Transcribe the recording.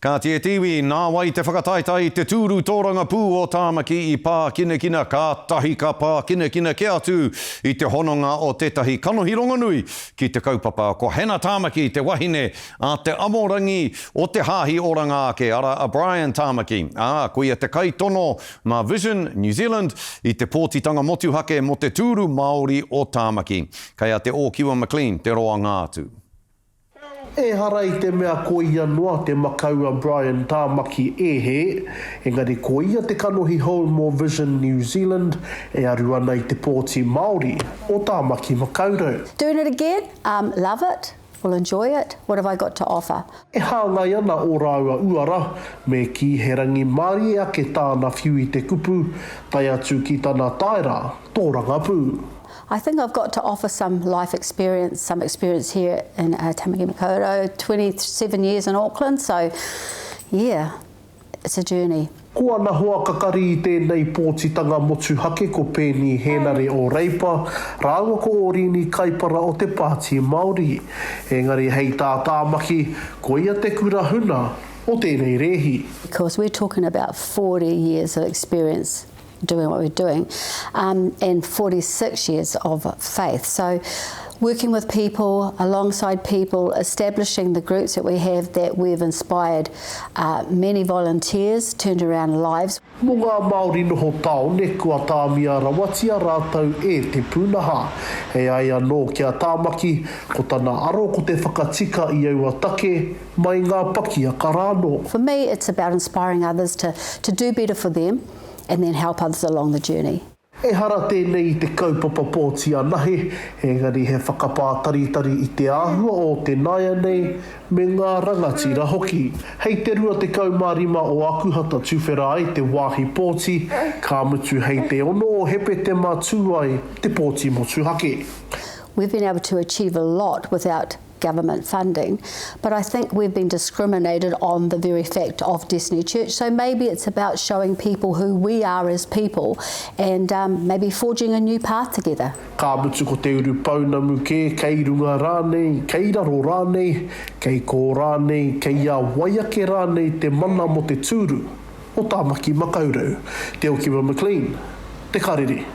Ka te tiwi, nā wai te whakataitai te tūru tōranga pū o Tāmaki I pā kina ka tahi ka pā kina ke atu I te hononga o tētahi kanohi rongonui ki te kaupapa. Ko Hena Tāmaki te wahine a te amorangi o te hāhi oranga ake ara a Brian Tāmaki. Koia te kaitono ma Vision New Zealand I te pōtitanga motuhake mo te tūru Māori o Tāmaki. Kei a te Ōkiwa McLean, te roa ngātu. E hara I te mea ko ia noa te makaua Brian Tāmaki he, engari ko ia te kanohi home o Vision New Zealand e arua nei te pōti Māori o Tāmaki makaurau. Doing it again, love it, will enjoy it. What have I got to offer? E hāngai ana o rāua uara me ki he rangi Māori ake tāna whiu I te kupu, tai atu ki tāna taira, tōranga pū. I think I've got to offer some life experience, some experience here in Tamaki Makaurau, 27 years in Auckland, so yeah, it's a journey. Kua na hoa kakari I tēnei pōtitanga motuhake ko Pēni Henare o Reipa, rāua ko Orini kaipara o te pāti Māori. Engari hei tā Tāmaki, ko ia te kurahuna o tēnei rehi. Because we're talking about 40 years of experience doing what we're doing, and 46 years of faith. So working with people, alongside people, establishing the groups that we have that we've inspired many volunteers, turned around lives. Mo ngā Māori noho taone kua tāmia rawatia rātau e te pūnaha. E ai anō kia Tāmaki, ko tana aro ko te whakatika I aua take, mai ngā pakia karāno. For me, it's about inspiring others to do better for them, and then help others along the journey. E hara tēnei I te kaupapa pōti anahe, engari he whakapātaritari I te āhua o te naia nei me ngā rangatira hoki. Hei te rua te kaumārima o Akuhata Tuwhera ai te wāhi pōti, ka mutu hei te ono o hepe te mātū ai te pōti motuhake. We've been able to achieve a lot without government funding, but I think we've been discriminated on the very fact of Destiny Church. So maybe it's about showing people who we are as people and maybe forging a new path together. Ka mutu ko te uru paunamu ke, kei runga rānei, kei raro rānei, kei kō rānei, kei a waiake rānei te mana mo te tūru o Tāmaki Makaurau. Te Ōkiwa McLean, te karere.